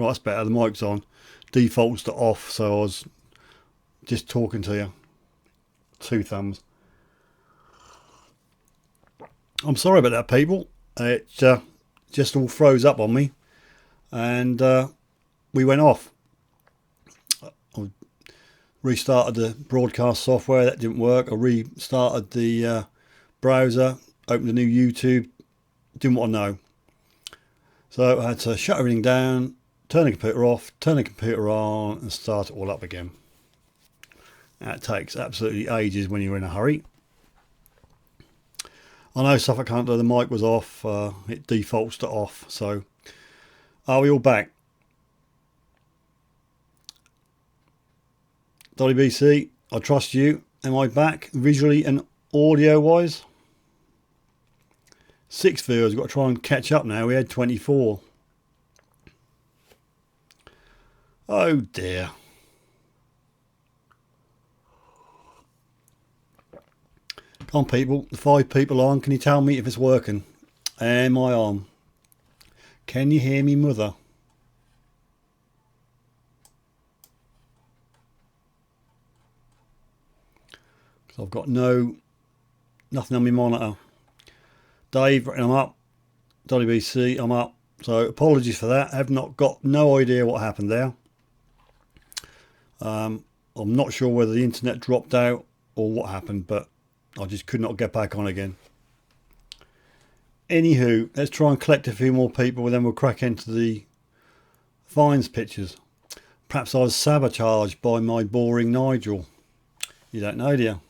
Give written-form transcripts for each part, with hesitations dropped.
Right, that's better. The mic's on. Defaults to off, so I was just talking to you. 2 thumbs. I'm sorry about that, people. It just all froze up on me, and we went off. I restarted the broadcast software. That didn't work. I restarted the browser, opened a new YouTube. Didn't want to know. So I had to shut everything down, turn the computer off, turn the computer on, and start it all up again. That takes absolutely ages when you're in a hurry. I know Suffolk Hunter, the mic was off. It defaults to off. So are we all back? WBC, I trust you. Am I back visually and audio wise? 6 viewers. Got to try and catch up now. We had 24. Oh dear. Come on, people. The 5 people on. Can you tell me if it's working? Am I on? Can you hear me, mother? Because I've got nothing on my monitor. Dave, I'm up. WBC, I'm up. So apologies for that. I have got no idea what happened there. I'm not sure whether the internet dropped out or what happened, but I just could not get back on again. Anywho, let's try and collect a few more people and then we'll crack into the fines pictures. Perhaps I was sabotaged by my boring Nigel. You don't know, do you?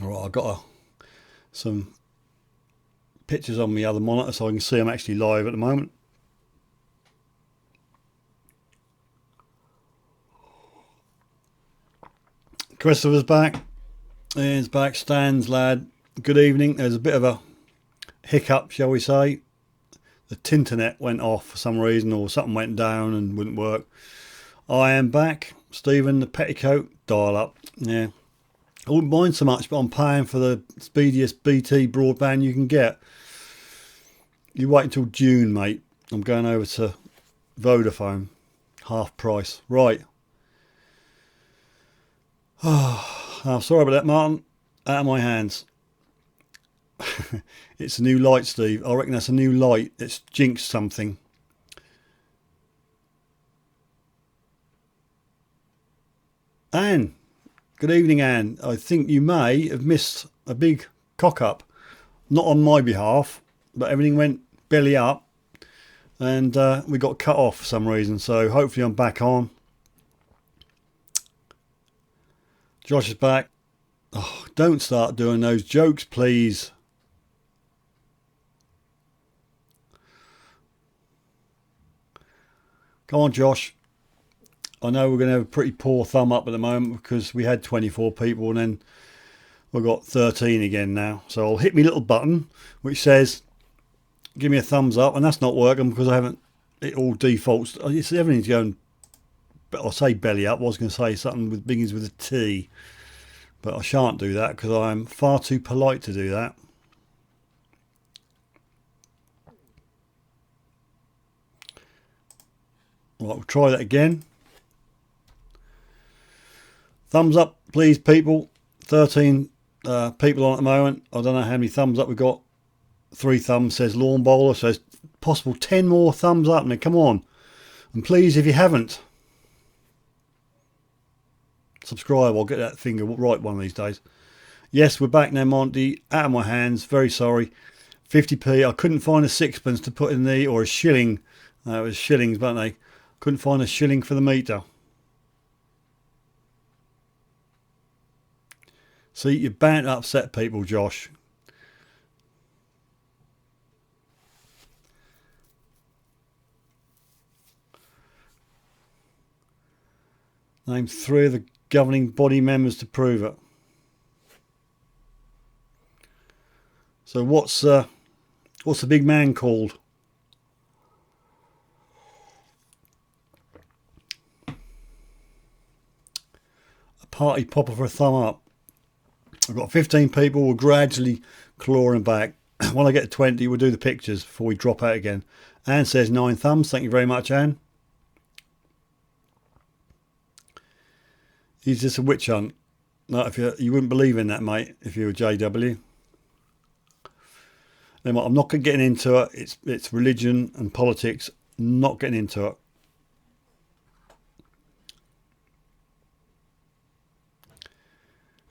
Alright, I've got some pictures on my other monitor so I can see I'm actually live at the moment. Christopher's back. He's back. Stan's lad. Good evening. There's a bit of a hiccup, shall we say. The Tinternet went off for some reason, or something went down and wouldn't work. I am back. Stephen, the petticoat dial up. Yeah. I wouldn't mind so much, but I'm paying for the speediest BT broadband you can get. You wait until June, mate. I'm going over to Vodafone. Half price. Right. Oh, sorry about that, Martin. Out of my hands. It's a new light, Steve. I reckon that's a new light. It's jinxed something. Anne. Good evening, Anne. I think you may have missed a big cock-up. Not on my behalf, but everything went belly up. And we got cut off for some reason. So hopefully I'm back on. Josh is back. Oh, don't start doing those jokes, please. Come on, Josh. I know we're going to have a pretty poor thumb up at the moment because we had 24 people and then we've got 13 again now. So I'll hit my little button which says give me a thumbs up, and that's not working because I haven't, it all defaults. Everything's going, I'll say belly up. I was going to say something with begins with a T, but I shan't do that because I'm far too polite to do that. Right, we'll try that again. Thumbs up, please, people. 13 people on at the moment. I don't know how many thumbs up we've got. 3 thumbs says lawn bowler, so it's possible 10 more thumbs up. Now, come on. And please, if you haven't, subscribe. I'll get that finger right one of these days. Yes, we're back now, Monty. Out of my hands. Very sorry. 50p. I couldn't find a sixpence to put in the, or a shilling. It was shillings, weren't they? Couldn't find a shilling for the meter. See, you're bound to upset people, Josh. Name 3 of the governing body members to prove it. So what's the big man called? A party popper for a thumb up. I've got 15 people. We're gradually clawing back. When I get to 20, we'll do the pictures before we drop out again. Anne says 9 thumbs. Thank you very much, Anne. He's just a witch hunt. No, if you wouldn't believe in that, mate, if you were JW. I'm not getting into it. It's religion and politics. Not getting into it.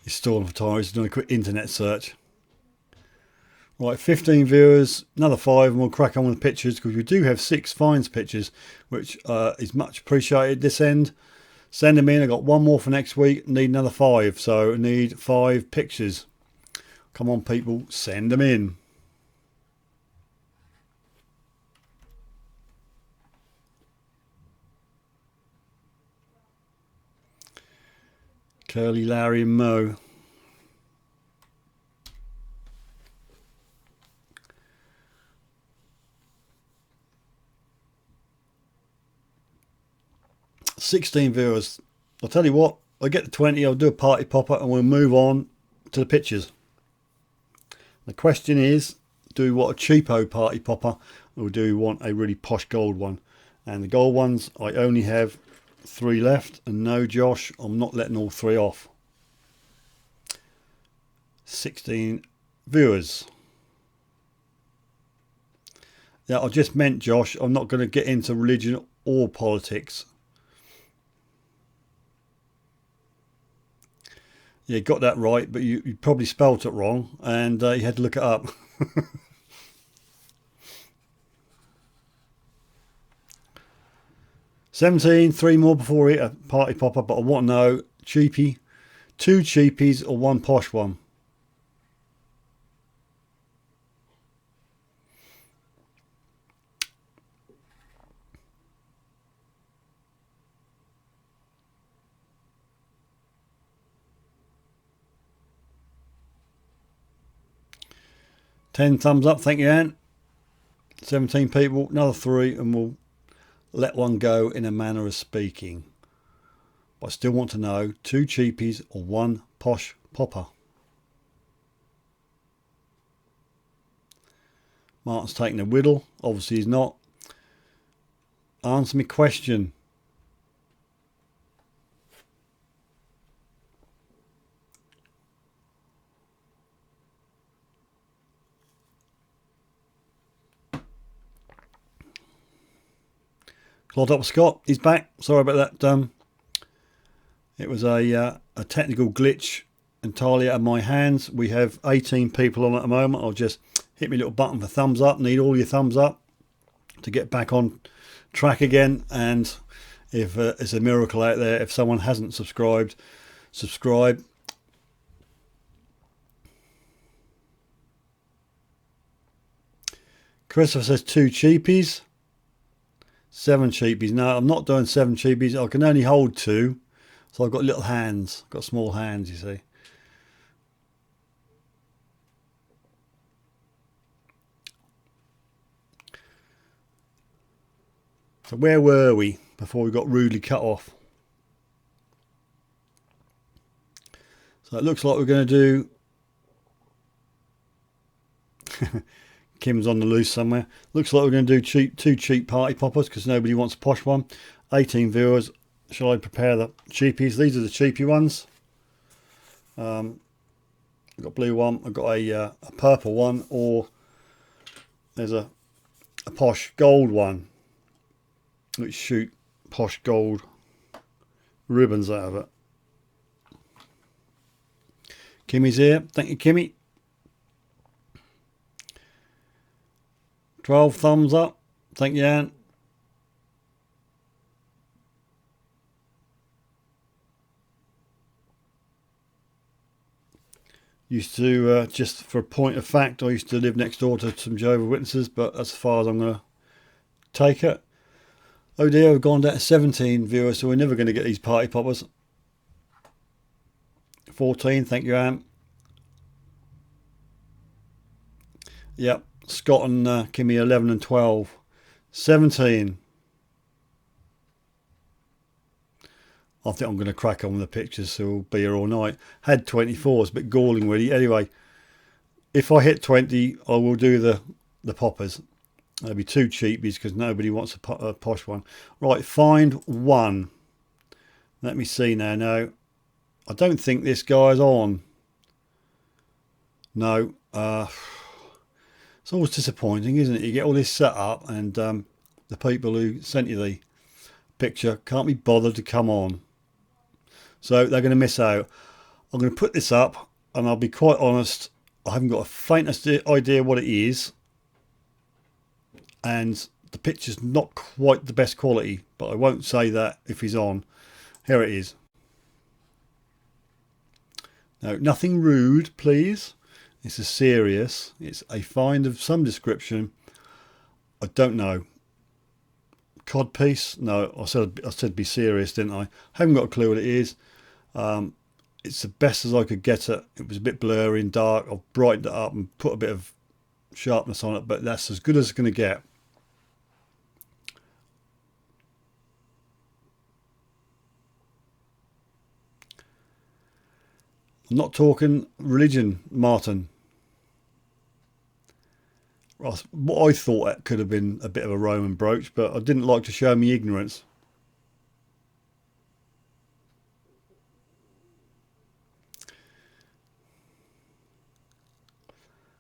He's stalling for time. He's doing a quick internet search. Right, 15 viewers, another 5, and we'll crack on with the pictures because we do have 6 finds pictures, which is much appreciated this end. Send them in. I got 1 more for next week. Need another 5, so I need 5 pictures. Come on, people, send them in. Curly, Larry and Mo. $16 viewers. I'll tell you what, I'll get to 20, I'll do a party popper and we'll move on to the pictures. The question is, do we want a cheapo party popper or do we want a really posh gold one? And the gold ones, I only have 3 left, and no, Josh, I'm not letting all 3 off. 16 viewers. Yeah, I just meant, Josh, I'm not going to get into religion or politics. Yeah, got that right, but you probably spelt it wrong, and you had to look it up. 17, 3 more before we hit a party popper, but I want to know, cheapie, 2 cheapies or 1 posh one? $10 thumbs up, thank you, Anne. 17 people, another 3, and we'll let one go in a manner of speaking. But I still want to know, 2 cheapies or 1 posh popper? Martin's taking a whittle. Obviously he's not. Answer me question. Clod up Scott, he's back. Sorry about that. It was a technical glitch entirely out of my hands. We have 18 people on at the moment. I'll just hit my little button for thumbs up. Need all your thumbs up to get back on track again. And if it's a miracle out there, if someone hasn't subscribed, subscribe. Christopher says 2 cheapies. 7 cheapies. No, I'm not doing 7 cheapies. I can only hold 2. So I've got little hands. I've got small hands, you see. So where were we before we got rudely cut off? So it looks like we're going to do... Kim's on the loose somewhere. Looks like we're going to do 2 cheap party poppers because nobody wants a posh one. 18 viewers. Shall I prepare the cheapies? These are the cheapy ones. I've got a blue one. I've got a purple one, or there's a posh gold one, which shoot posh gold ribbons out of it. Kimmy's here. Thank you, Kimmy. 12 thumbs up. Thank you, Anne. Used to, just for a point of fact, I used to live next door to some Jehovah's Witnesses, but that's as far as I'm going to take it. Oh dear, we've gone down to 17 viewers, so we're never going to get these party poppers. 14, thank you, Anne. Yep. Scott and Kimmy 11 and 12. 17. I think I'm going to crack on with the pictures, so we'll be here all night. Had 24, it's a bit galling really. Anyway, if I hit 20, I will do the poppers. They'll be too cheapies because nobody wants a posh one. Right, find one. Let me see now. No, I don't think this guy's on. No, it's always disappointing, isn't it? You get all this set up and the people who sent you the picture can't be bothered to come on. So they're going to miss out. I'm going to put this up and I'll be quite honest, I haven't got a faintest idea what it is. And the picture's not quite the best quality, but I won't say that if he's on. Here it is. No, nothing rude, please. This is serious. It's a find of some description. I don't know. Codpiece? No, I said be serious, didn't I? Haven't got a clue what it is. It's the best as I could get it. It was a bit blurry and dark. I've brightened it up and put a bit of sharpness on it, but that's as good as it's going to get. I'm not talking religion, Martin. What I thought it could have been a bit of a Roman brooch, but I didn't like to show me ignorance.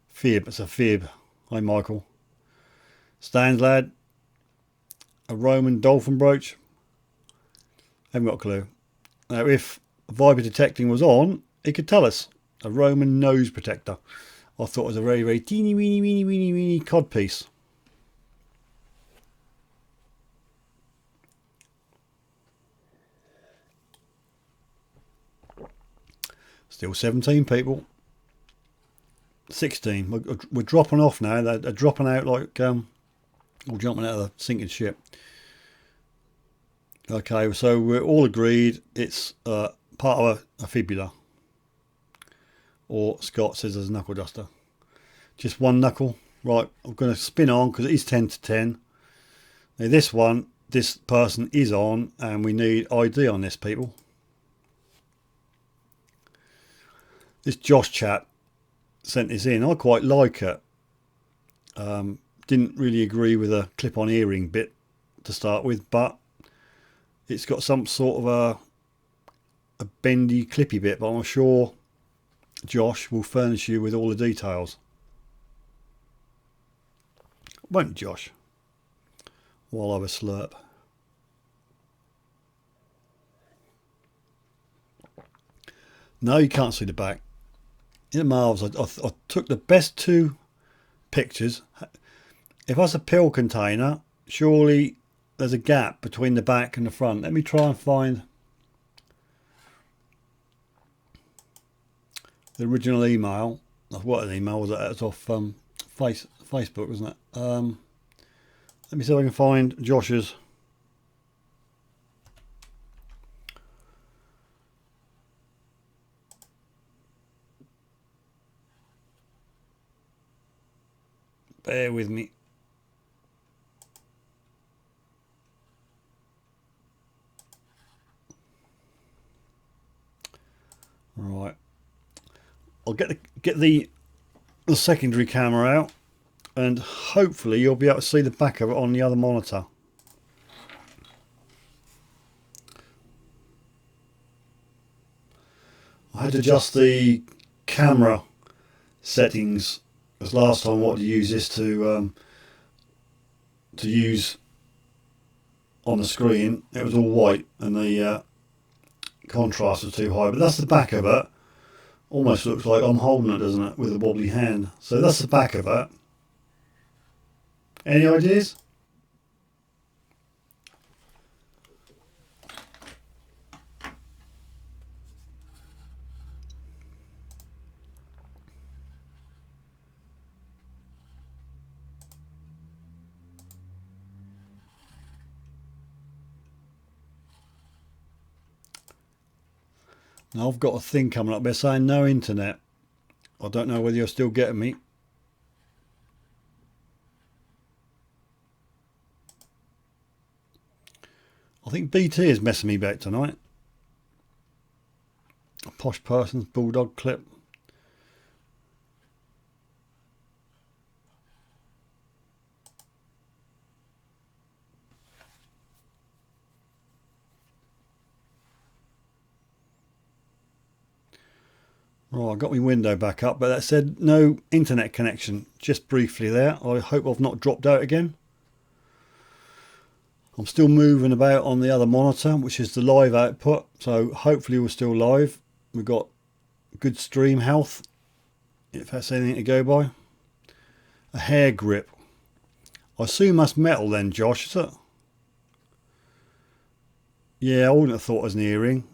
Fib, it's a fib. Hi, Michael. Stands, lad. A Roman dolphin brooch. Haven't got a clue. Now, if Viper detecting was on, he could tell us. A Roman nose protector. I thought it was a very, very teeny weeny codpiece. Still 17 people. 16. We're dropping off now. They're dropping out like all jumping out of the sinking ship. Okay, so we're all agreed it's part of a fibula. Or Scott says there's a knuckle duster. Just one knuckle. Right, I'm going to spin on because it is 10 to 10. Now this person is on and we need ID on this, people. This Josh chat sent this in. I quite like it. Didn't really agree with a clip-on earring bit to start with, but it's got some sort of a bendy clippy bit, but I'm sure Josh will furnish you with all the details. Won't Josh? While I have a slurp. No, you can't see the back. Isn't it marvellous? I took the best two pictures. If that's a pill container, surely there's a gap between the back and the front. Let me try and find the original email. What an email was that? It's off Facebook, wasn't it? Let me see if I can find Josh's. Bear with me. Right. I'll get the secondary camera out and hopefully you'll be able to see the back of it on the other monitor. I had to adjust the camera settings because last time I wanted to use this to use on the screen. It was all white and the contrast was too high, but that's the back of it. Almost looks like I'm holding it, doesn't it, with a wobbly hand. So that's the back of it. Any ideas? Now I've got a thing coming up there saying no internet. I don't know whether you're still getting me. I think BT is messing me back tonight. A posh person's bulldog clip. Right, I got my window back up, but that said no internet connection. Just briefly there. I hope I've not dropped out again. I'm still moving about on the other monitor, which is the live output, so hopefully we're still live. We've got good stream health, if that's anything to go by. A hair grip. I assume that's metal then, Josh, is it? Yeah, I wouldn't have thought it was an earring.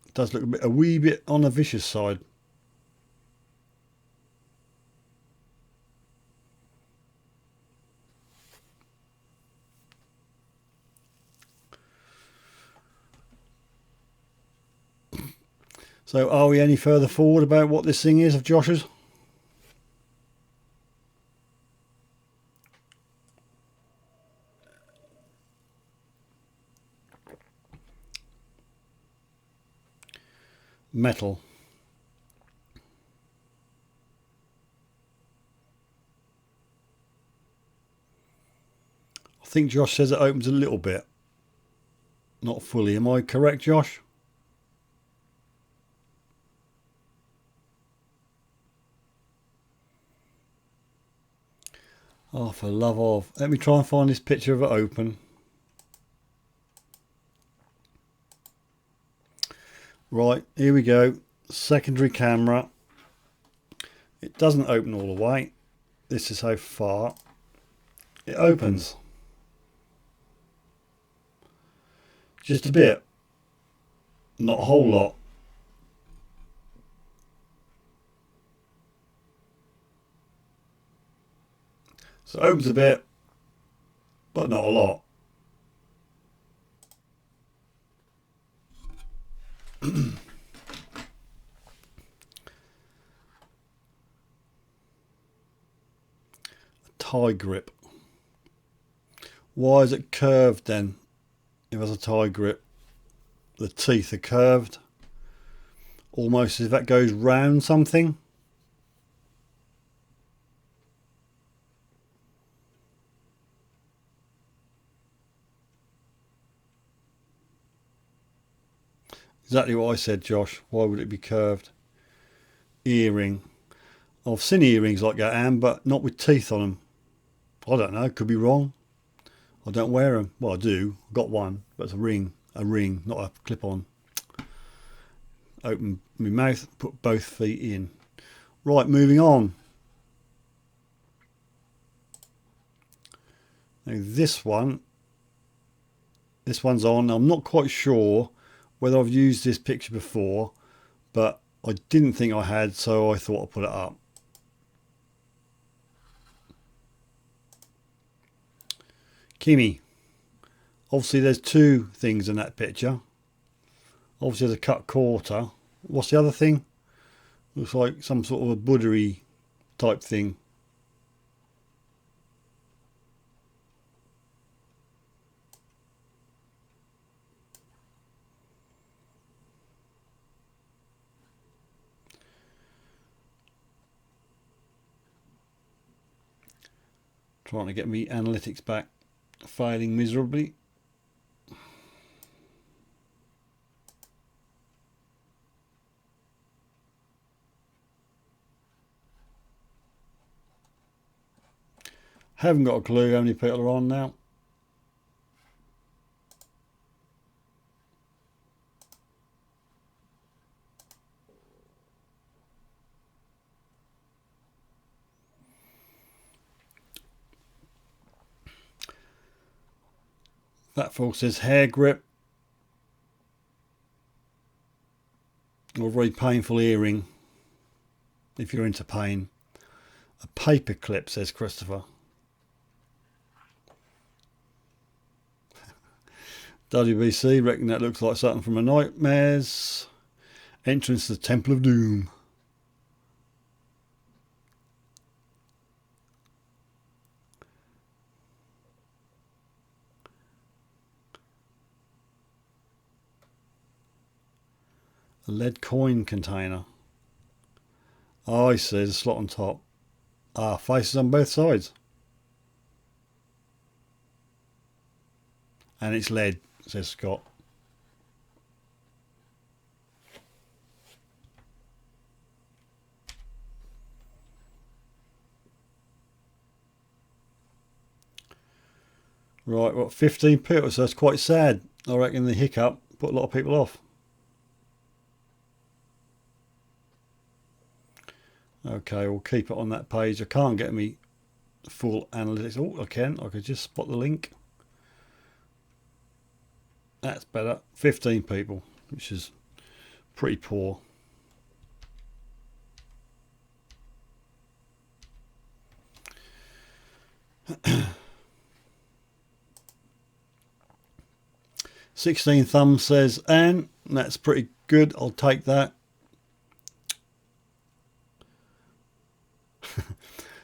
It does look a wee bit on the vicious side. So are we any further forward about what this thing is of Josh's? Metal. I think Josh says it opens a little bit. Not fully. Am I correct, Josh? Oh, for love of. Let me try and find this picture of it open. Right, here we go. Secondary camera. It doesn't open all the way. This is how far it opens. Just a bit. Not a whole lot. So it opens a bit, but not a lot. Tie grip. Why is it curved then? If it's a tie grip, the teeth are curved, almost as if that goes round something. Exactly what I said, Josh. Why would it be curved? Earring. I've seen earrings like that, Anne, but not with teeth on them. I don't know. Could be wrong. I don't wear them. Well, I do. I've got one, but it's a ring. A ring, not a clip-on. Open my mouth, put both feet in. Right, moving on. Now this one's on. I'm not quite sure whether I've used this picture before, but I didn't think I had, so I thought I'd put it up. Kimmy. Obviously there's two things in that picture. Obviously there's a cut quarter. What's the other thing? Looks like some sort of a Buddha-y type thing. Trying to get me analytics back. Failing miserably. Haven't got a clue how many people are on now. That fall says hair grip. Or a very painful earring, if you're into pain. A paper clip, says Christopher. WBC, reckon that looks like something from a Nightmares. Entrance to the Temple of Doom. A lead coin container. Oh, I see, there's a slot on top. Ah, faces on both sides. And it's lead, says Scott. Right, what, 15 people, so that's quite sad. I reckon the hiccup put a lot of people off. Okay, we'll keep it on that page. I can't get me full analytics. Oh, I can. I could just spot the link. That's better. 15 people, which is pretty poor. "16 thumbs," says Anne. That's pretty good. I'll take that.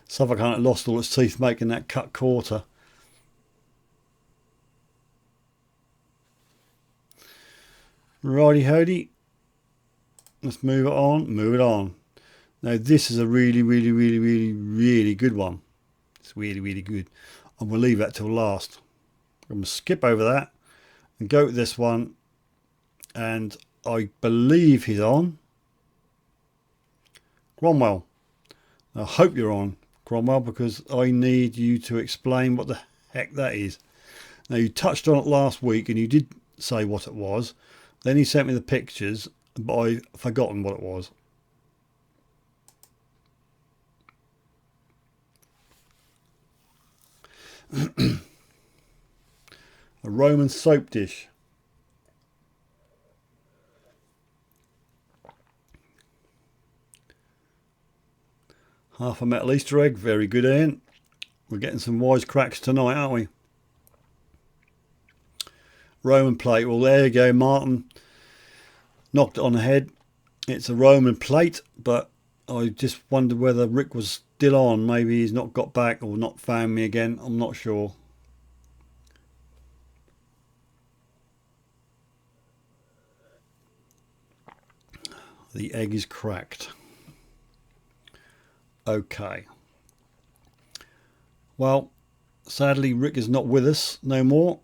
Suffolk Hunt lost all its teeth making that cut quarter. Righty hody. Let's move it on. Move it on. Now this is a really good one. It's really good. And we'll leave that till last. I'm going to skip over that and go to this one. And I believe he's on. Cromwell. I hope you're on, Cromwell, because I need you to explain what the heck that is. Now, you touched on it last week and you did say what it was. Then he sent me the pictures, but I've forgotten what it was. A Roman soap dish. Half a metal Easter egg. Very good, Ian. We're getting some wisecracks tonight, aren't we? Roman plate. Well, there you go, Martin. Knocked it on the head. It's a Roman plate, but I just wondered whether Rick was still on. Maybe he's not got back or not found me again. I'm not sure. The egg is cracked. Okay. Well, sadly, Rick is not with us no more,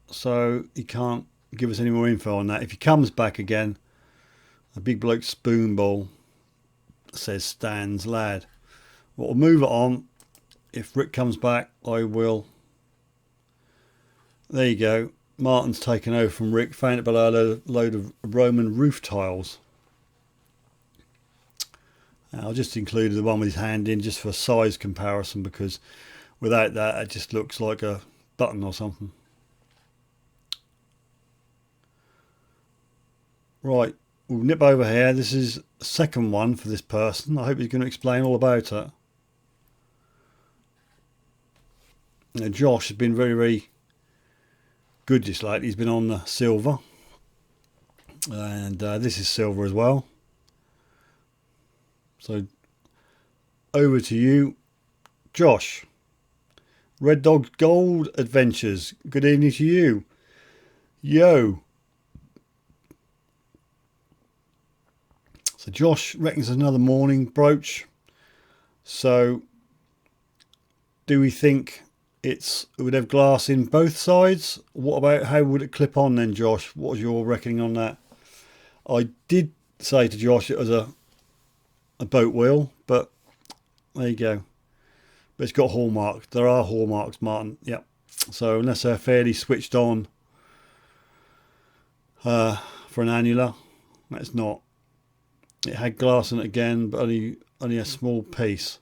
so he can't give us any more info on that. If he comes back again, a big bloke spoon bowl, says Stan's lad. We'll move it on. If Rick comes back, I will. There you go. Martin's taken over from Rick. Found it below a load of Roman roof tiles. I'll just include the one with his hand in just for size comparison, because without that it just looks like a button or something. Right, we'll nip over here. This is the second one for this person. I hope he's going to explain all about it. Now, Josh has been very good this lately. He's been on the silver, and this is silver as well. So over to you, Josh. Red Dog Gold Adventures. Good evening to you. Yo. So Josh reckons another morning brooch. So do we think it would have glass in both sides? What about how would it clip on then, Josh? What was your reckoning on that? I did say to Josh it was a boat wheel, but there you go. But it's got hallmarks. There are hallmarks, Martin. Yep. So unless they're fairly switched on for an annular, that's not. It had glass in it again, but only a small piece.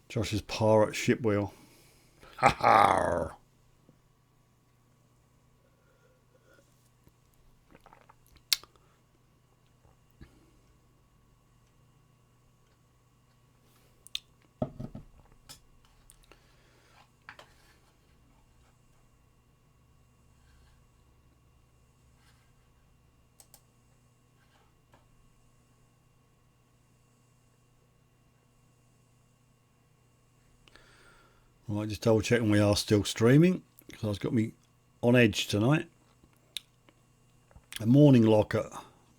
Josh's pirate ship wheel. Ha ha. Right, just double checking we are still streaming, because I've got me on edge tonight. A morning locker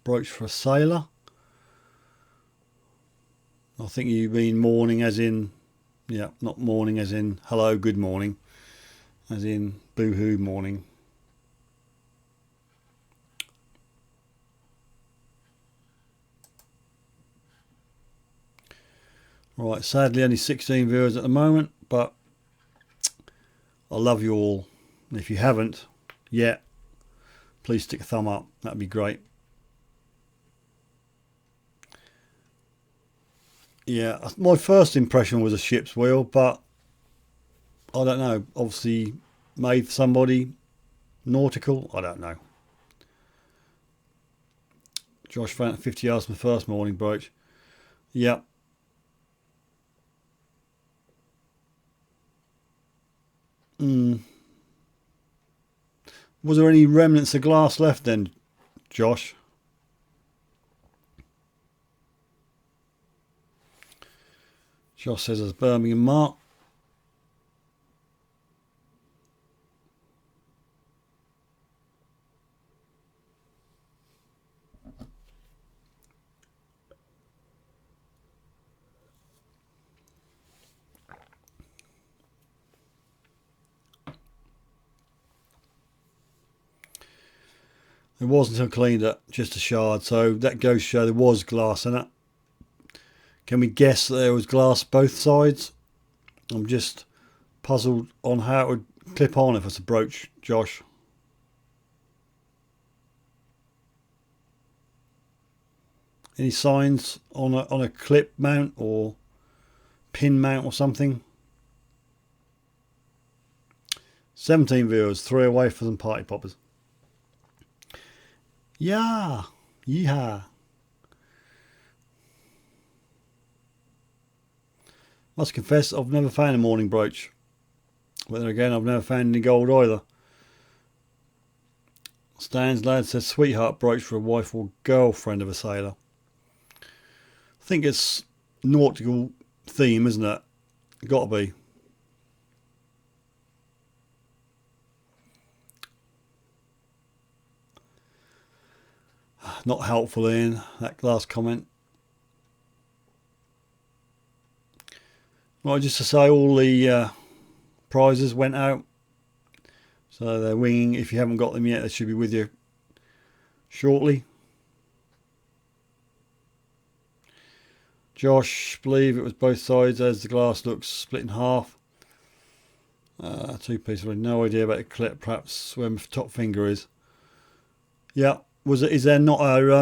brooch for a sailor. I think you mean morning as in, yeah, not morning as in hello, good morning, as in boo-hoo morning. Right, sadly only 16 viewers at the moment, but I love you all. And if you haven't yet, please stick a thumb up, that'd be great. Yeah, my first impression was a ship's wheel, but I don't know, obviously made for somebody, nautical, I don't know. Josh found 50 yards from the first morning brooch. Yep. Was there any remnants of glass left then, Josh? Josh says there's Birmingham mark. It wasn't until cleaned up, just a shard, so that goes to show there was glass in it. Can we guess that there was glass both sides? I'm just puzzled on how it would clip on if it's a brooch, Josh. Any signs on a clip mount or pin mount or something? 17 viewers, 3 away for some party poppers. Yeah, yeehaw. Must confess, I've never found a morning brooch. But then again, I've never found any gold either. Stan's lad says sweetheart brooch for a wife or girlfriend of a sailor. I think it's nautical theme, isn't it? Got to be. Not helpful, Ian, that last comment. Right, just to say all the prizes went out. So they're winging. If you haven't got them yet, they should be with you shortly. Josh, believe it was both sides as the glass looks split in half. Two pieces. No idea about the clip. Perhaps where my top finger is. Yeah. Is there not a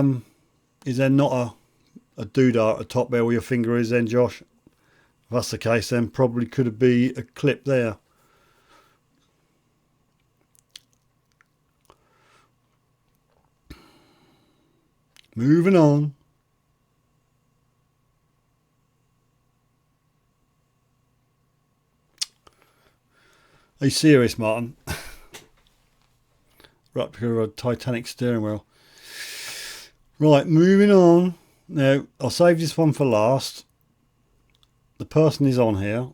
doodah at the top there where your finger is then, Josh? If that's the case, then probably could be a clip there. Moving on. Are you serious, Martin? Replica of a Titanic steering wheel. Right, moving on. Now, I'll save this one for last. The person is on here.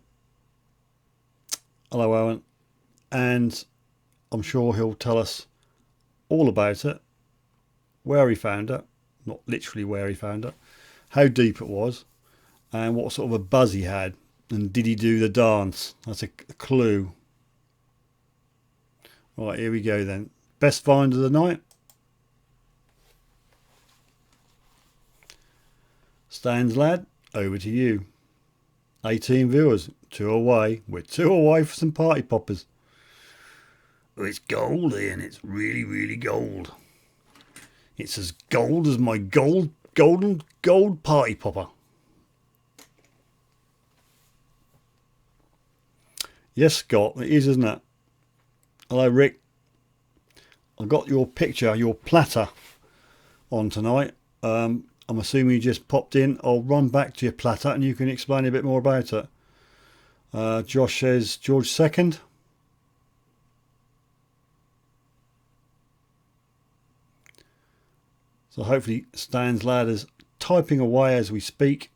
Hello, Owen. And I'm sure he'll tell us all about it. Where he found it. Not literally where he found it. How deep it was. And what sort of a buzz he had. And did he do the dance? That's a clue. Right, here we go then. Best find of the night. Stan's lad, over to you. 18 viewers, 2 away. We're 2 away for some party poppers. Oh, it's gold, Ian. It's really, really gold. It's as gold as my gold party popper. Yes, Scott, it is, isn't it? Hello, Rick. I got your picture, your platter on tonight. I'm assuming you just popped in. I'll run back to your platter and you can explain a bit more about it. Josh says George II. So hopefully Stan's lad is typing away as we speak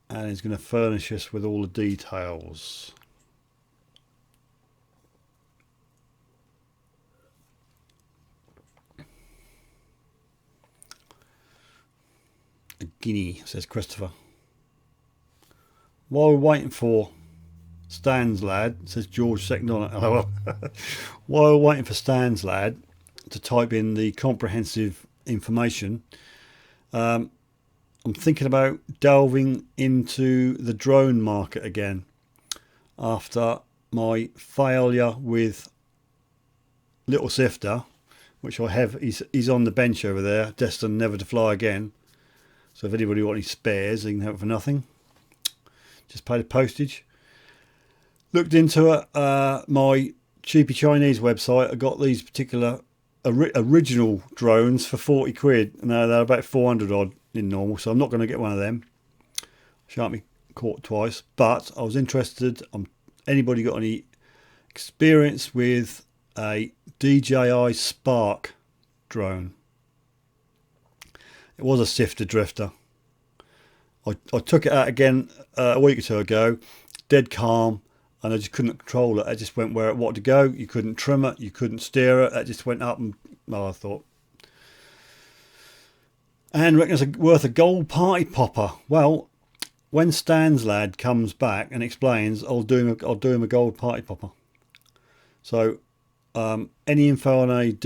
and is going to furnish us with all the details. A guinea, says Christopher. While we're waiting for Stan's lad, says George second on it. While we're waiting for Stan's lad to type in the comprehensive information, I'm thinking about delving into the drone market again after my failure with Little Sifter, which I have. He's on the bench over there, destined never to fly again. So if anybody wants any spares, they can have it for nothing. Just pay the postage. Looked into it. My cheapy Chinese website. I got these particular original drones for 40 quid. Now they're about 400 odd in normal, so I'm not going to get one of them. Shan't be caught twice. But I was interested. Anybody got any experience with a DJI Spark drone? It was a Sifter drifter. I took it out again a week or two ago, dead calm, and I just couldn't control it. It just went where it wanted to go. You couldn't trim it, you couldn't steer it. It just went up, and I thought, and reckon it's worth a gold party popper. Well, when Stan's lad comes back and explains, I'll do him a gold party popper. So, any info on a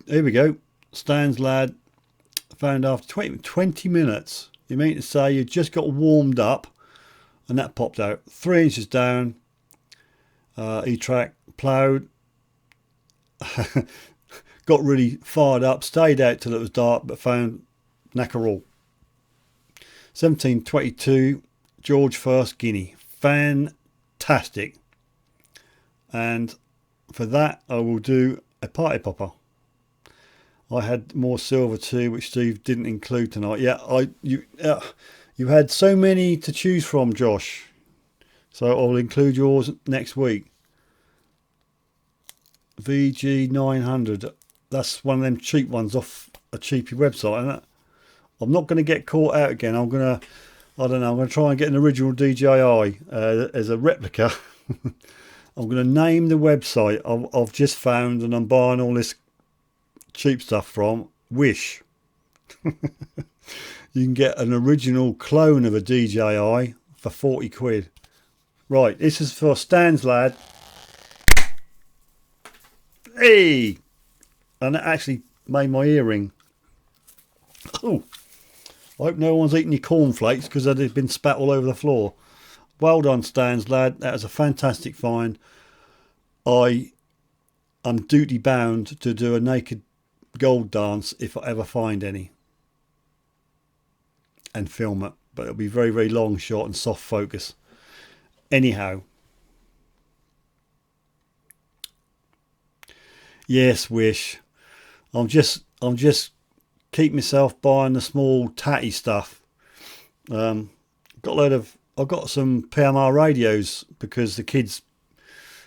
here we go. Stan's lad found after 20 minutes. You mean to say you just got warmed up and that popped out 3 inches down, E-track, ploughed, got really fired up, stayed out till it was dark, but found knackerall. 1722 George First Guinea. Fantastic. And for that I will do a party popper. I had more silver too, which Steve didn't include tonight. Yeah, you had so many to choose from, Josh. So I'll include yours next week. VG 900. That's one of them cheap ones off a cheapy website, isn't it? I'm not going to get caught out again. I'm going to try and get an original DJI as a replica. I'm going to name the website I've just found and I'm buying all this cheap stuff from. Wish. You can get an original clone of a DJI for 40 quid. Right, this is for Stan's lad. Hey! And it actually made my ear ring. Oh, I hope no one's eating your cornflakes because they've been spat all over the floor. Well done, Stan's lad. That was a fantastic find. I am duty bound to do a naked gold dance if I ever find any and film it, but it'll be very, very long shot and soft focus. Anyhow, yes, Wish. I'm just keep myself buying the small tatty stuff. I've got some PMR radios because the kids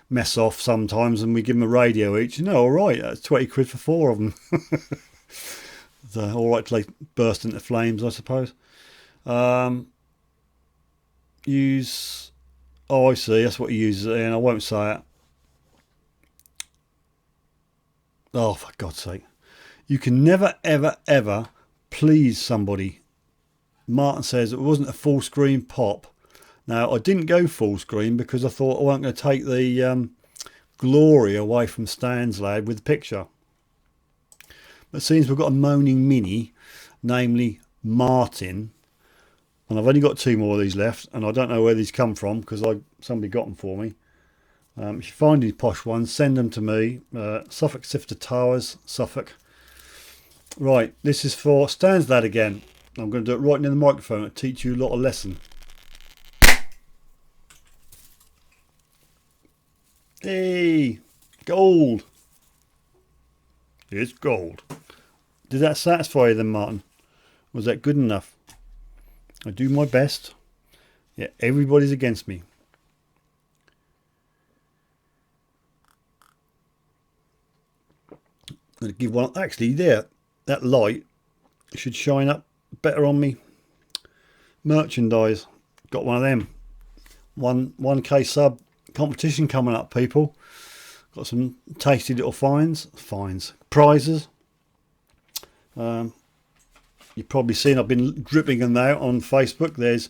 mess off sometimes and we give them a radio each. Alright, that's 20 quid for 4 of them. So, alright till they burst into flames, I suppose. Use... Oh, I see, that's what he uses it in. I won't say it. Oh, for God's sake. You can never, ever, ever please somebody. Martin says it wasn't a full screen pop. Now, I didn't go full screen because I thought I wasn't going to take the glory away from Stan's lad with the picture. But it seems we've got a moaning mini, namely Martin. And I've only got 2 more of these left, and I don't know where these come from because somebody got them for me. If you find any posh ones, send them to me. Suffolk Sifter Towers, Suffolk. Right, this is for Stan's lad again. I'm going to do it right near the microphone and teach you a lot of lesson. Hey, gold. It's gold. Did that satisfy you then, Martin? Was that good enough? I do my best. Yeah, everybody's against me. I'm going to give one. Actually, there, that light should shine up better on me. Merchandise. Got one of them. 1K sub competition coming up, people. Got some tasty little prizes. you've probably seen, I've been dripping them out on Facebook. There's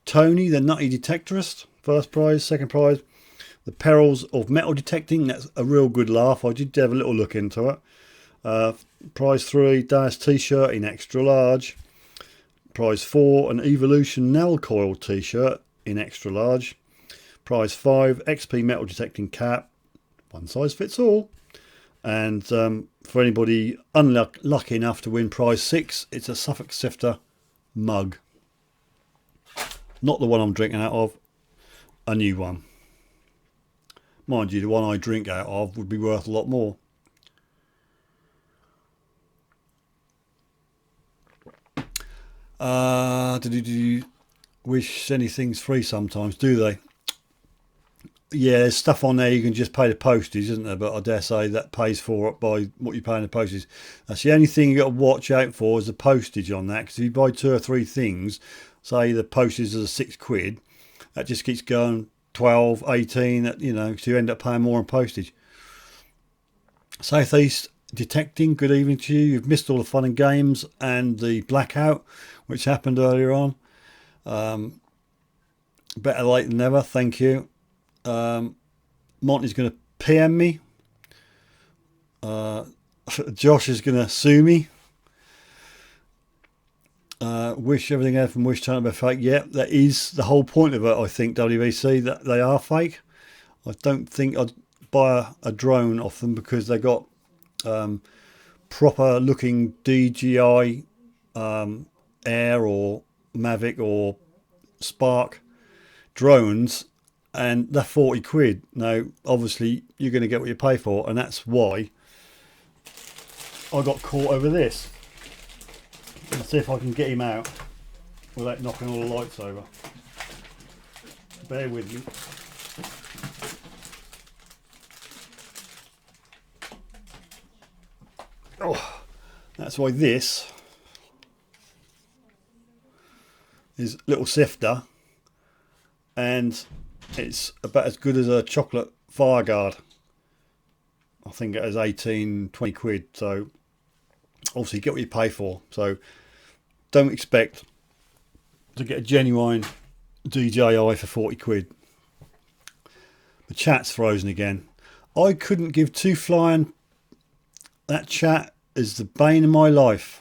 Tony, the Nutty Detectorist, first prize. Second prize, The Perils of Metal Detecting. That's a real good laugh. I did have a little look into it. Prize 3, Dallas t-shirt in extra large. Prize 4, an Evolution nail coil t-shirt in extra large. Prize 5, XP metal detecting cap. One size fits all. And for anybody unlucky enough to win prize 6, it's a Suffolk Sifter mug. Not the one I'm drinking out of, a new one. Mind you, the one I drink out of would be worth a lot more. Wish anything's free sometimes, do they? Yeah, there's stuff on there you can just pay the postage, isn't there? But I dare say that pays for it by what you're paying the postage. That's the only thing you got to watch out for is the postage on that. Because if you buy 2 or 3 things, say the postage is £6, that just keeps going 12, 18. You know, so you end up paying more on postage. Southeast Detecting, good evening to you. You've missed all the fun and games and the blackout, which happened earlier on. Better late than never. Thank you. Monty's going to PM me. Josh is going to sue me. Wish everything out from Wish turned out fake. Yeah, that is the whole point of it, I think, WBC, that they are fake. I don't think I'd buy a drone off them because they got proper looking DJI Air or Mavic or Spark drones, and they're £40. Now obviously you're going to get what you pay for, and that's why I got caught over this. Let's see if I can get him out without knocking all the lights over. Bear with me. Oh, that's why this is little sifter, and it's about as good as a chocolate fire guard. I think it is 18, 20 quid. So obviously get what you pay for. So don't expect to get a genuine DJI for 40 quid. The chat's frozen again. I couldn't give 2 flying. That chat is the bane of my life.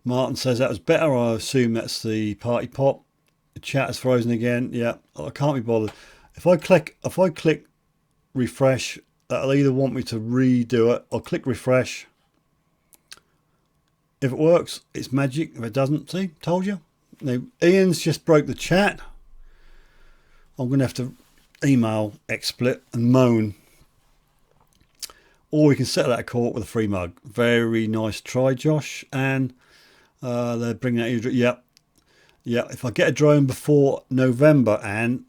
Martin says that was better. I assume that's the party pop. The chat is frozen again. Yeah, I can't be bothered. If I click refresh, that'll either want me to redo it. I'll click refresh. If it works, it's magic. If it doesn't, see, told you. Now, Ian's just broke the chat. I'm going to have to email XSplit and moan. Or we can settle that court with a free mug. Very nice try, Josh. And they're bringing out your... Yep. Yeah, if I get a drone before November, and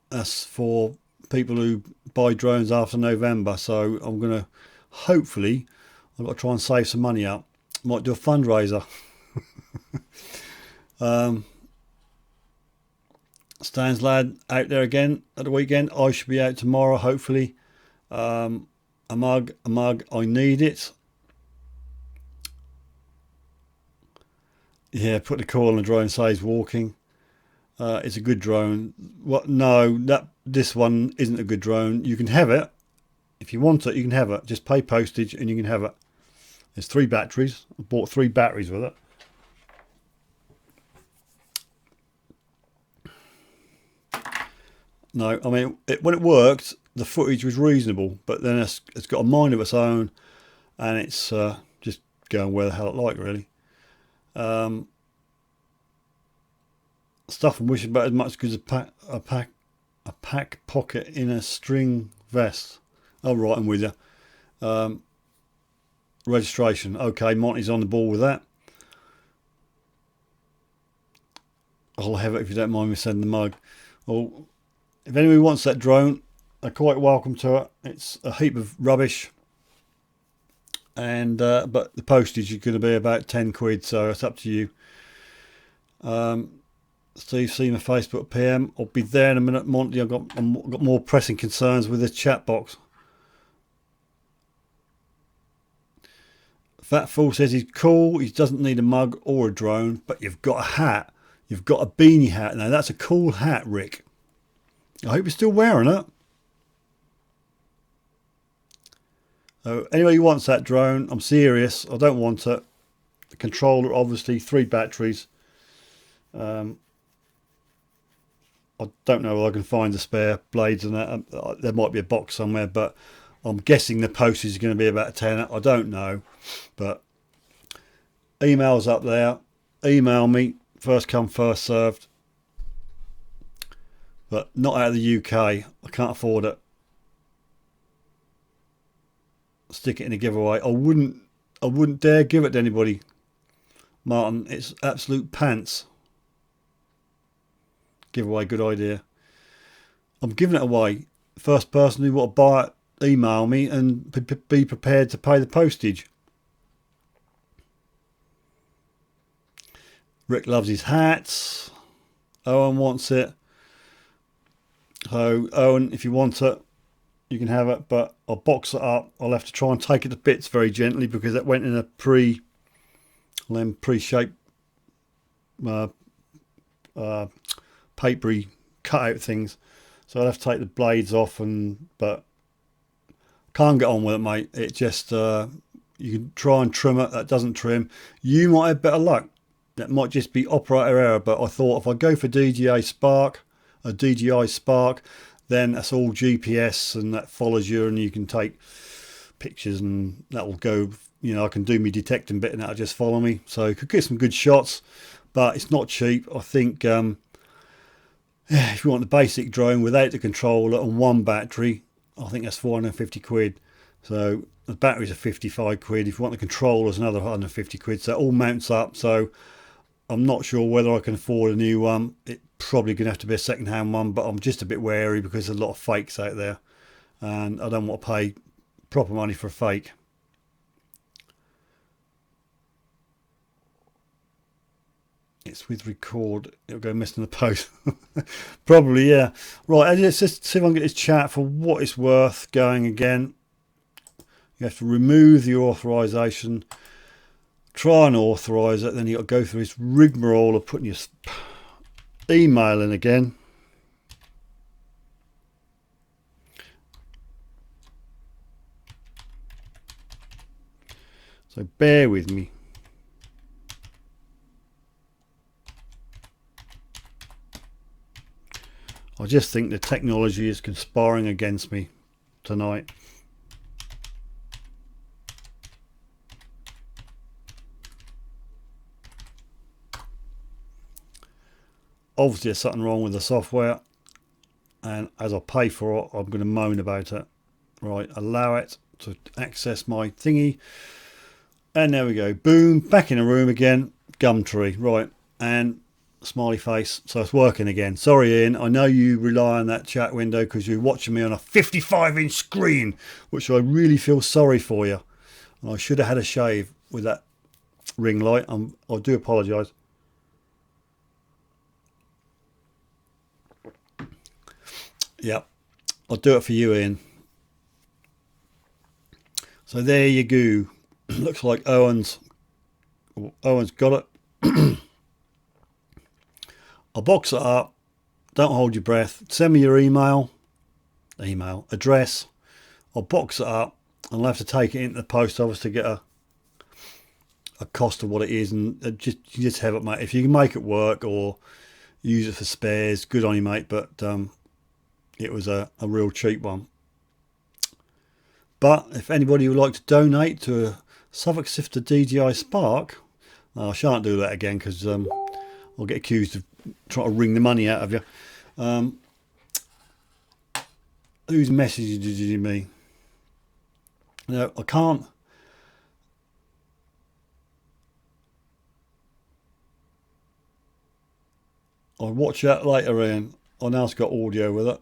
that's for people who buy drones after November. So I'm going to, hopefully, I've got to try and save some money up. Might do a fundraiser. Stan's lad out there again at the weekend. I should be out tomorrow, hopefully. A mug, I need it. Yeah, put the call on the drone, says walking. It's a good drone. What? No, this one isn't a good drone. You can have it. If you want it, you can have it. Just pay postage and you can have it. There's 3 batteries. I bought 3 batteries with it. No, I mean, when it worked, the footage was reasonable, but then it's got a mind of its own, and it's just going where the hell it like, really. Stuff and wish about as much good as a pack pocket in a string vest. Oh, right, I'm with you. Registration. Okay, Monty's on the ball with that. I'll have it if you don't mind me sending the mug. Well, if anybody wants that drone, they're quite welcome to it. It's a heap of rubbish, and but the postage is going to be about 10 quid, so it's up to you. Steve, see my Facebook PM. I'll be there in a minute, Monty. I've got more pressing concerns with the chat box. Fat Fool says he's cool. He doesn't need a mug or a drone, but you've got a hat. You've got a beanie hat. Now that's a cool hat, Rick. I hope you're still wearing it. So anybody who wants that drone, I'm serious. I don't want it. The controller, obviously, 3 batteries. I don't know if I can find the spare blades and that. There might be a box somewhere, but I'm guessing the postage is going to be about a tenner. I don't know, but email's up there. Email me, first come, first served. But not out of the UK. I can't afford it. Stick it in a giveaway. I wouldn't dare give it to anybody, Martin. It's absolute pants. Giveaway, good idea. I'm giving it away. First person who want to buy it, email me and be prepared to pay the postage. Rick loves his hats. Owen wants it. So Owen, if you want it, you can have it, but I'll box it up. I'll have to try and take it to bits very gently because it went in a pre-shaped papery cutout things. So I'll have to take the blades off, but can't get on with it, mate. It just you can try and trim it. That doesn't trim. You might have better luck. That might just be operator error. But I thought if I go for DJI Spark, then that's all GPS and that follows you, and you can take pictures and that will go. You know, I can do me detecting bit and that'll just follow me. So you could get some good shots, but it's not cheap. I think if you want the basic drone without the controller and 1 battery, I think that's 450 quid. So the batteries are 55 quid. If you want the controllers, another 150 quid. So it all mounts up. So I'm not sure whether I can afford a new one. It's probably going to have to be a second-hand one, but I'm just a bit wary because there's a lot of fakes out there, and I don't want to pay proper money for a fake. It's with record. It'll go missing in the post. Probably, yeah. Right, let's just see if I can get this chat for what it's worth going again. You have to remove the authorization, try and authorize it, then you've got to go through this rigmarole of putting your email in again. So bear with me. I just think the technology is conspiring against me tonight. Obviously there's something wrong with the software, and as I pay for it, I'm going to moan about it. Right, allow it to access my thingy, and there we go. Boom, back in the room again. Gumtree, right, and smiley face. So it's working again. Sorry, Ian. I know you rely on that chat window because you're watching me on a 55-inch screen, which I really feel sorry for you. And I should have had a shave with that ring light. I do apologise. Yep, I'll do it for you, Ian. So there you go. Looks like Owen's got it. I'll box it up. Don't hold your breath. Send me your email address. I'll box it up, and I'll have to take it into the post office to get a cost of what it is, and you just have it, mate. If you can make it work or use it for spares, good on you, mate. But it was a real cheap one. But if anybody would like to donate to a Suffolk Sifter DJI Spark, I shan't do that again because I'll get accused of trying to wring the money out of you. Whose message did you me? No, I can't. I'll watch that later, Ian. I now it's got audio with it.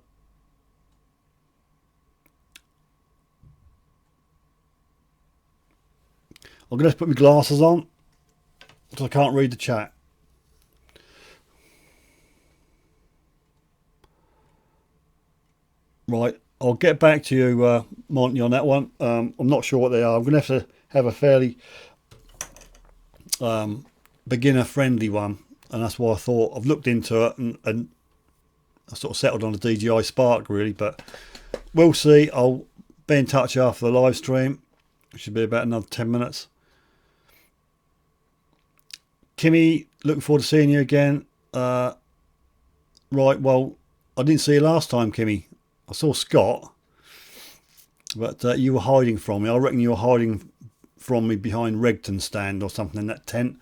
I'm going to put my glasses on because I can't read the chat. Right, I'll get back to you, Monty, on that one. I'm not sure what they are. I'm going to have a fairly beginner-friendly one, and that's why I thought I've looked into it, and I sort of settled on a DJI Spark really, but we'll see. I'll be in touch after the live stream, which should be about another 10 minutes. Kimmy, looking forward to seeing you again. Right, well, I didn't see you last time, Kimmy. I saw Scott, but you were hiding from me. I reckon you were hiding from me behind Regton's stand or something in that tent.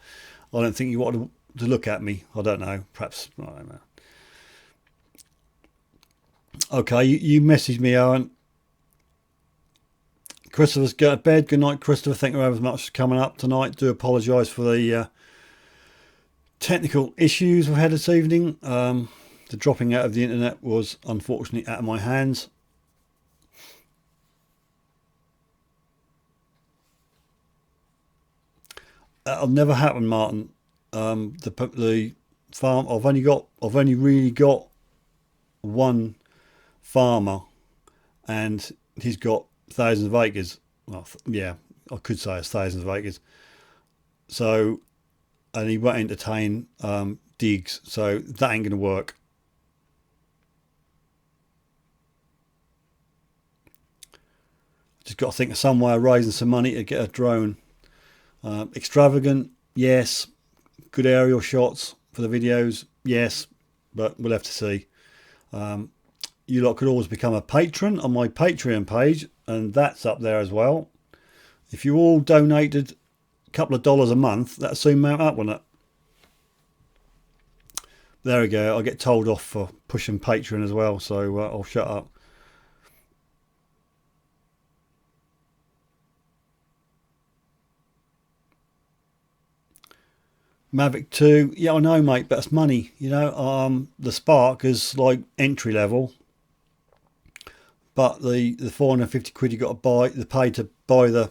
I don't think you wanted to look at me. I don't know. Perhaps, I don't know. Okay, you messaged me, Owen. Christopher's going to bed. Good night, Christopher. Thank you very much for coming up tonight. Do apologise for the technical issues we had this evening. The dropping out of the internet was unfortunately out of my hands. That'll never happen, Martin. The farm, I've only really got one farmer, and he's got thousands of acres. Well, yeah, I could say it's thousands of acres. So, and he won't entertain digs, so that ain't gonna work. Just got to think of some way of raising some money to get a drone. Extravagant, yes. Good aerial shots for the videos, yes, but we'll have to see. You lot could always become a patron on my Patreon page, and that's up there as well. If you all donated a couple of dollars a month, that'll soon mount up, won't it? There we go. I get told off for pushing Patreon as well, so I'll shut up. Mavic 2, yeah, I know, mate, but it's money, you know. The Spark is like entry level, but the 450 quid you got to buy, the pay to buy the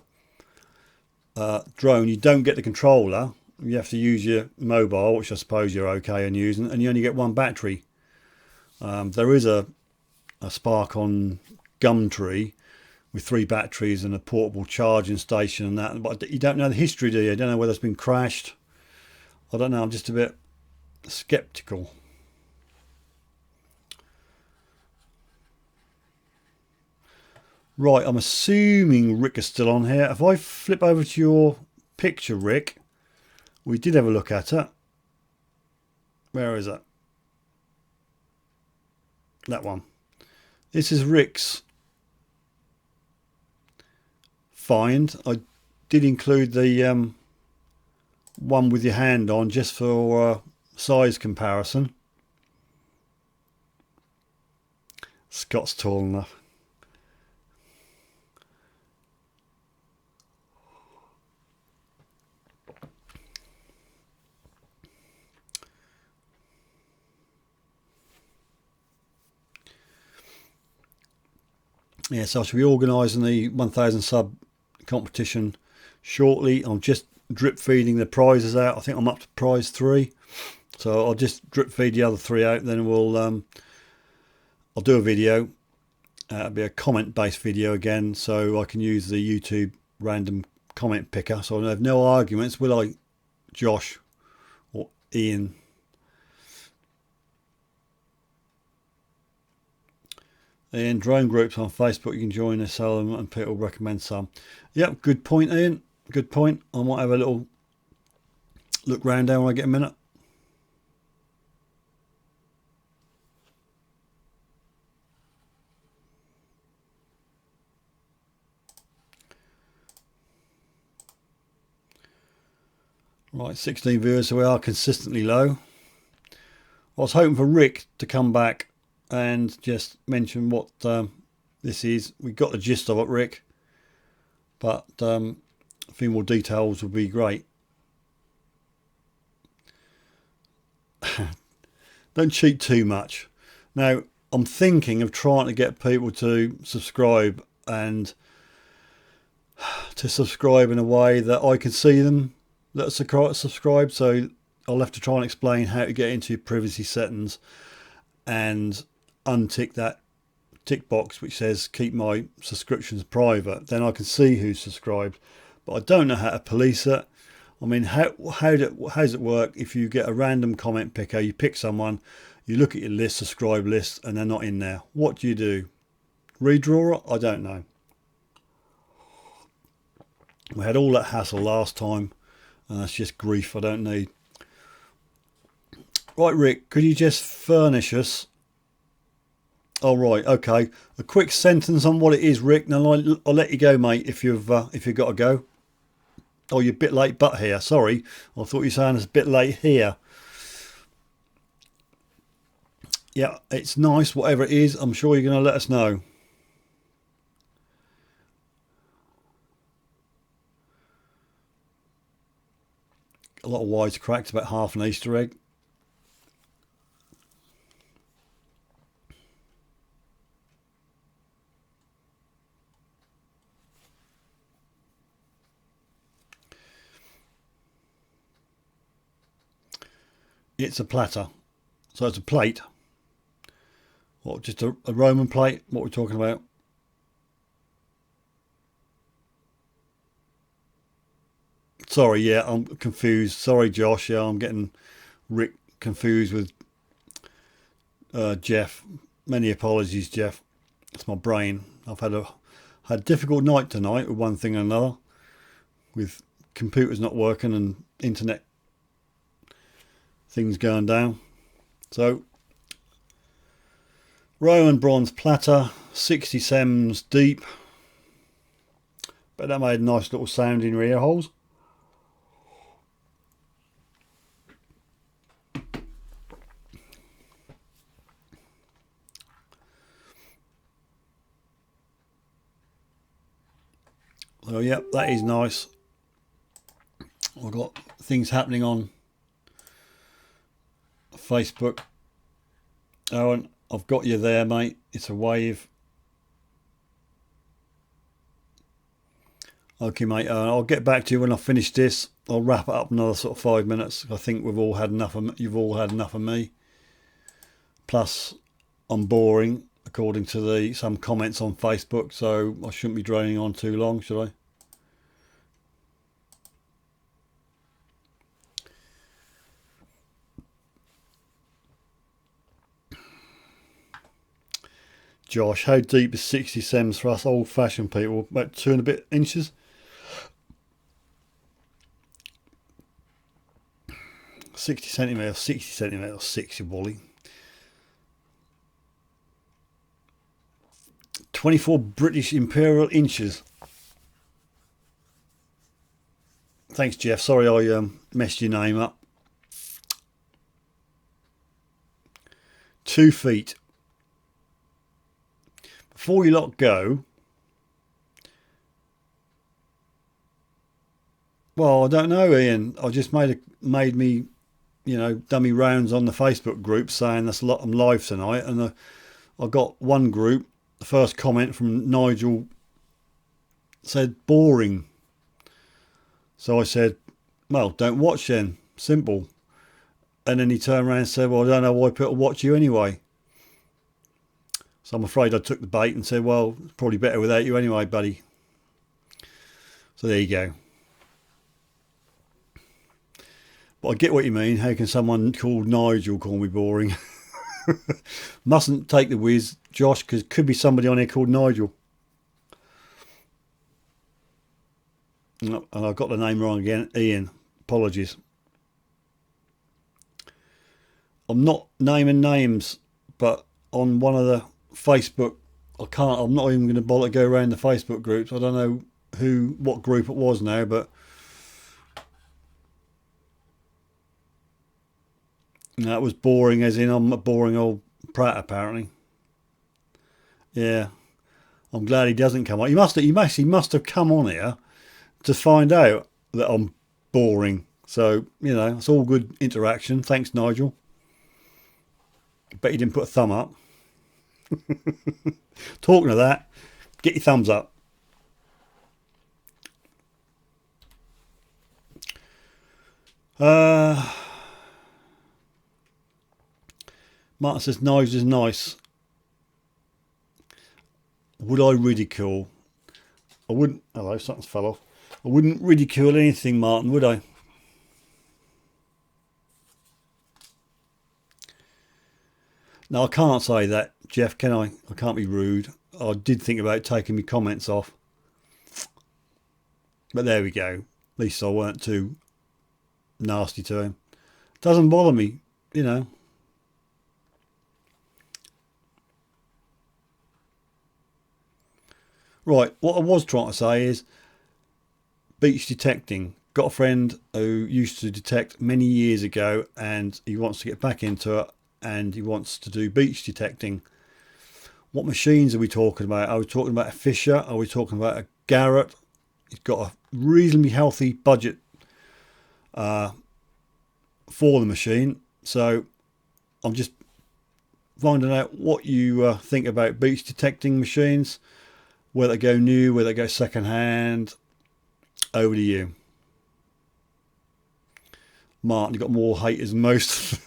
drone, you don't get the controller. You have to use your mobile, which I suppose you're okay in using, and you only get one battery. There is a Spark on Gumtree with 3 batteries and a portable charging station and that, but you don't know the history, do you? You don't know whether it's been crashed. I don't know, I'm just a bit skeptical. Right, I'm assuming Rick is still on here. If I flip over to your picture, Rick, we did have a look at it. Where is it? That one. This is Rick's find. I did include the one with your hand on just for size comparison. Scott's tall enough. Yeah, so I should be organising the 1000 sub competition shortly. I'm just drip feeding the prizes out. I think I'm up to prize 3, so I'll just drip feed the other 3 out, then we'll I'll do a video. It'll be a comment based video again, so I can use the YouTube random comment picker, so I have no arguments, will I, Josh or Ian? And drone groups on Facebook, you can join us, and people recommend some. Yep, good point, Ian. Good point. I might have a little look round there when I get a minute. Right, 16 viewers, so we are consistently low. I was hoping for Rick to come back and just mention what this is. We got the gist of it, Rick, but a few more details would be great. Don't cheat too much. Now, I'm thinking of trying to get people to subscribe, and to subscribe in a way that I can see them that are subscribed. So I'll have to try and explain how to get into your privacy settings and untick that tick box which says keep my subscriptions private, then I can see who's subscribed. But I don't know how to police it. I mean, how does it work if you get a random comment picker, you pick someone, you look at your list, subscribe list, and they're not in there? What do you do? Redraw it? I don't know. We had all that hassle last time, and that's just grief I don't need. Right, Rick, could you just furnish us? Oh, right, okay. A quick sentence on what it is, Rick, and I'll let you go, mate, if you've got to go. Oh, you're a bit late, but here. Sorry, I thought you were saying it's a bit late here. Yeah, it's nice, whatever it is. I'm sure you're going to let us know. A lot of wisecracks about half an Easter egg. It's a platter, so it's a plate. What, just a Roman plate? What we're talking about? Sorry, yeah, I'm confused. Sorry, Josh. Yeah, I'm getting Rick confused with Jeff. Many apologies, Jeff. It's my brain. I've had a difficult night tonight with one thing and another, with computers not working and internet things going down. So, Roman bronze platter, 60 cms deep. But that made a nice little sound in your ear holes. So yeah, that is nice. I've got things happening on Facebook. Owen, I've got you there, mate. It's a wave. Okay, mate. I'll get back to you when I finish this. I'll wrap it up another sort of 5 minutes. I think we've all had enough of you've all had enough of me. Plus, I'm boring, according to some comments on Facebook. So I shouldn't be droning on too long, should I? Josh, how deep is 60 cms for us old-fashioned people? About 2 and a bit inches. $60 centimetres, 60 centimetres, 60 Wally. 24 British Imperial inches. Thanks, Jeff. Sorry I messed your name up. 2 feet. Before you lot go, well, I don't know, Ian. I just made me, dummy rounds on the Facebook group saying I'm live tonight, and I got one group. The first comment from Nigel said boring. So I said, well, don't watch then. Simple. And then he turned around and said, well, I don't know why people watch you anyway. So I'm afraid I took the bait and said, well, it's probably better without you anyway, buddy. So there you go. But I get what you mean. How can someone called Nigel call me boring? Mustn't take the whiz, Josh, because could be somebody on here called Nigel. And I got the name wrong again. Ian. Apologies. I'm not naming names, but on one of the Facebook, I'm not even going to bother to go around the Facebook groups. I don't know what group it was now, but that was boring, as in I'm a boring old prat apparently. Yeah, I'm glad he doesn't come on. He must have come on here to find out that I'm boring. So it's all good interaction. Thanks, Nigel. Bet you didn't put a thumb up. Talking of that, get your thumbs up. Martin says Knives is nice. would I ridicule? I wouldn't. Hello, something's fell off. I wouldn't ridicule anything, Martin, would I? No, I can't say that, Jeff, can I? I can't be rude. I did think about taking my comments off. But there we go. At least I weren't too nasty to him. Doesn't bother me, you know. Right, what I was trying to say is beach detecting. Got a friend who used to detect many years ago, and he wants to get back into it, and he wants to do beach detecting. What machines are we talking about? Are we talking about a Fisher? Are we talking about a Garrett? He's got a reasonably healthy budget for the machine. So I'm just finding out what you think about beach detecting machines, whether they go new, whether they go second hand. Over to you. Martin, you've got more haters than most.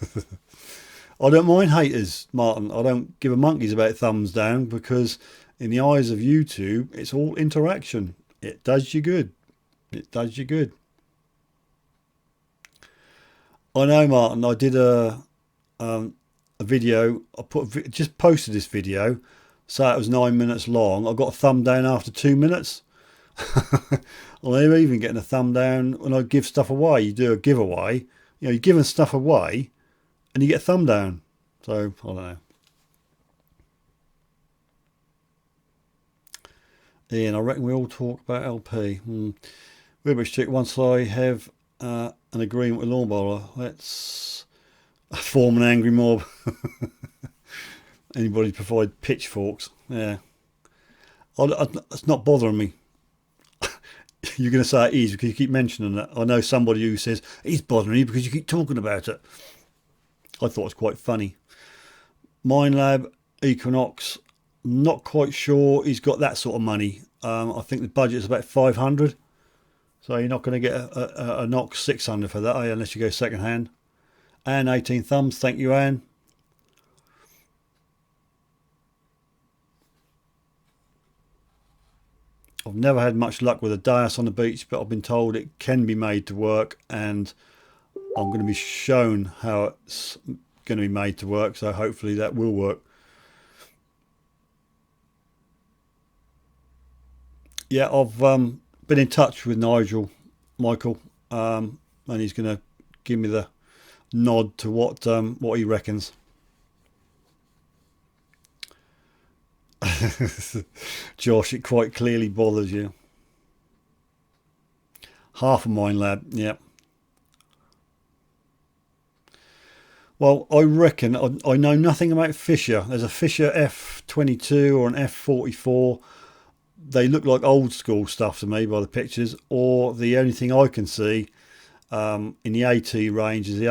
I don't mind haters, Martin. I don't give a monkeys about thumbs down, because in the eyes of YouTube, it's all interaction. It does you good. It does you good. I know, Martin. I did a video. Just posted this video, so it was 9 minutes long. I got a thumb down after 2 minutes. I'm even getting a thumb down when I give stuff away. You do a giveaway, you know, you're giving stuff away, and you get a thumb down. So I don't know. Ian, I reckon we all talk about LP. We're much chick. Once I have an agreement with Lawnmower, let's form an angry mob. Anybody provide pitchforks? Yeah, it's not bothering me. You're going to say it is because you keep mentioning that. I know somebody who says it's bothering you because you keep talking about it. I thought it was quite funny. Minelab, Equinox, not quite sure he's got that sort of money. I think the budget is about 500, so you're not going to get a Nox 600 for that, unless you go second hand. And 18 thumbs, thank you, Anne. I've never had much luck with a Dias on the beach, but I've been told it can be made to work, and I'm going to be shown how it's going to be made to work, so hopefully that will work. Yeah, I've been in touch with Michael, and he's going to give me the nod to what he reckons. Josh, it quite clearly bothers you. Half of mine, lad. Yeah. Well, I reckon I know nothing about Fisher. There's a Fisher F22 or an F44. They look like old school stuff to me by the pictures. Or the only thing I can see in the AT range is the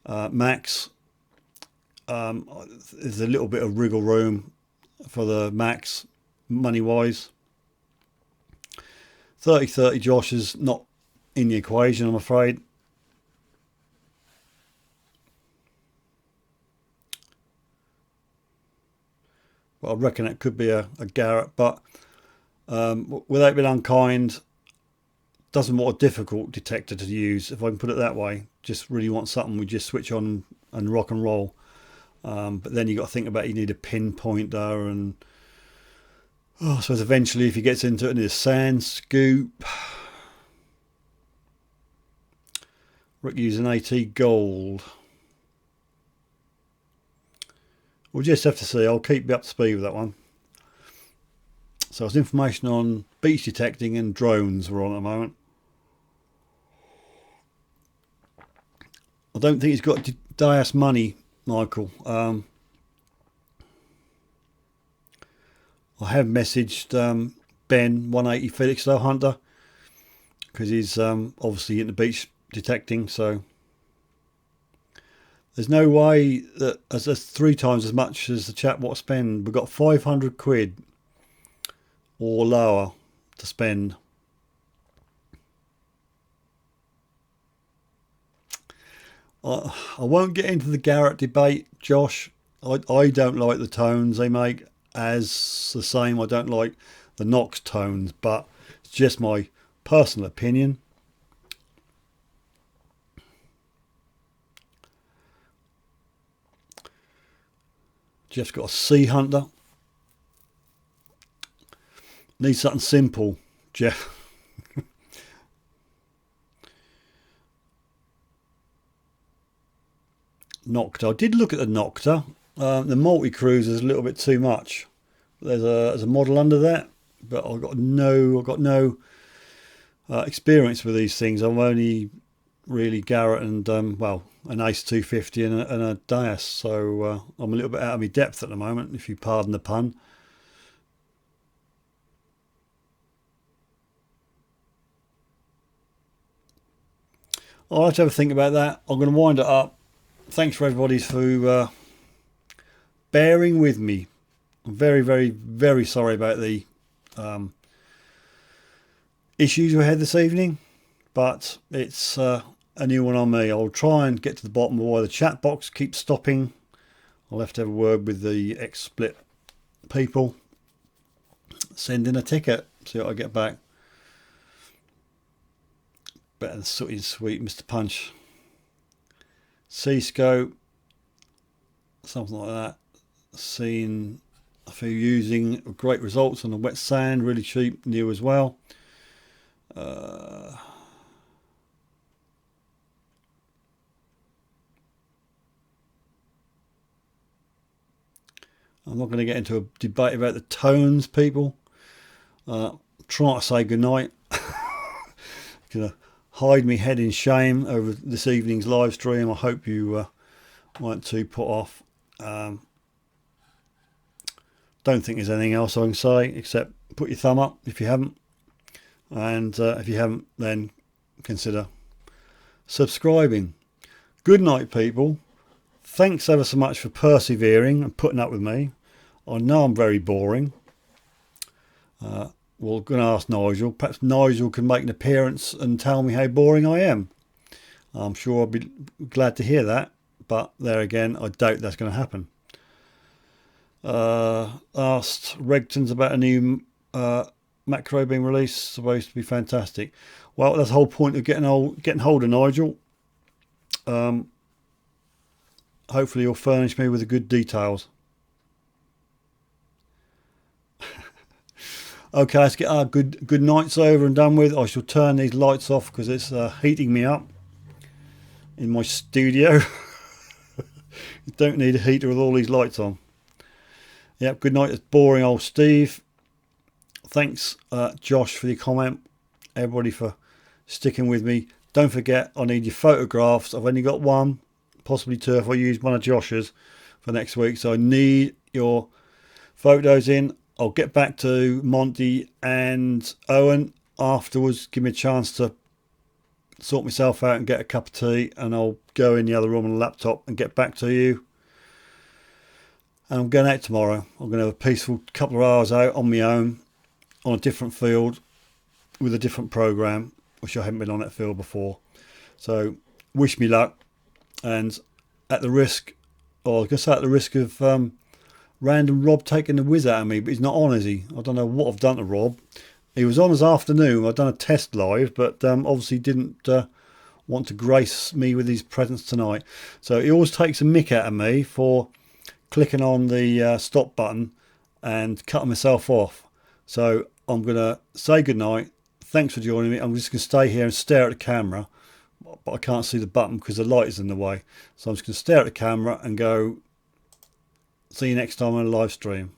AT Max. There's a little bit of wriggle room for the Max, money wise. 3030 Josh is not in the equation, I'm afraid. But I reckon it could be a Garrett, but without being unkind, doesn't want a difficult detector to use, if I can put it that way. Just really want something we just switch on and rock and roll. But then you got to think about, you need a pinpointer, and I suppose eventually if he gets into it, there's sand scoop. Rick using AT Gold. We'll just have to see. I'll keep you up to speed with that one. So it's information on beach detecting and drones we're on at the moment. I don't think he's got Dias money, Michael. I have messaged Ben 180 Felix though, Hunter, because he's obviously into beach detecting, so there's no way that that's 3 times as much as the chap what spend. We've got 500 quid or lower to spend. I won't get into the Garrett debate, Josh. I don't like the tones they make. as the same. I don't like the Knox tones, but it's just my personal opinion. Jeff's got a Sea Hunter. Needs something simple, Jeff. Nocta. I did look at the Nocta. The multi-cruiser is a little bit too much. There's a model under that, but I've got no experience with these things. I'm only really Garrett and well, an Ace 250 and a Dias, so I'm a little bit out of my depth at the moment, if you pardon the pun. I'll have to have a think about that. I'm going to wind it up. Thanks for everybody for bearing with me. I'm very, very, very sorry about the issues we had this evening, but it's a new one on me. I'll try and get to the bottom of why the chat box keeps stopping. I'll have to have a word with the X-Split people. Send in a ticket, see what I get back. Better than sooty sweet Mr. Punch. C-scope, something like that. Seen a few using great results on the wet sand, really cheap, new as well. I'm not going to get into a debate about the tones, people. Trying to say goodnight. Gonna hide me head in shame over this evening's live stream. I hope you weren't too put off. Don't think there's anything else I can say except put your thumb up if you haven't, and if you haven't, then consider subscribing. Good night, people. Thanks ever so much for persevering and putting up with me. I know I'm very boring. We're going to ask Nigel. Perhaps Nigel can make an appearance and tell me how boring I am. I'm sure I'll be glad to hear that, but there again, I doubt that's going to happen. Asked Regton's about a new macro being released, supposed to be fantastic. Well, that's the whole point of getting hold of Nigel. Hopefully he'll furnish me with the good details. Okay, let's get our good nights over and done with. I shall turn these lights off because it's heating me up in my studio. You don't need a heater with all these lights on. Yep, good night. It's boring old Steve. Thanks, Josh, for your comment. Everybody for sticking with me. Don't forget, I need your photographs. I've only got one, possibly two if I use one of Josh's for next week. So I need your photos in. I'll get back to Monty and Owen afterwards. Give me a chance to sort myself out and get a cup of tea, and I'll go in the other room on the laptop and get back to you. And I'm going out tomorrow. I'm going to have a peaceful couple of hours out on my own on a different field with a different program, which I haven't been on that field before. So wish me luck. And at the risk, or I guess at the risk of random Rob taking the whiz out of me, but he's not on, is he? I don't know what I've done to Rob. He was on this afternoon. I've done a test live, but obviously didn't want to grace me with his presence tonight. So he always takes a mick out of me for clicking on the stop button and cutting myself off. So I'm going to say goodnight. Thanks for joining me. I'm just going to stay here and stare at the camera, but I can't see the button because the light is in the way. So I'm just going to stare at the camera and go, see you next time on a live stream.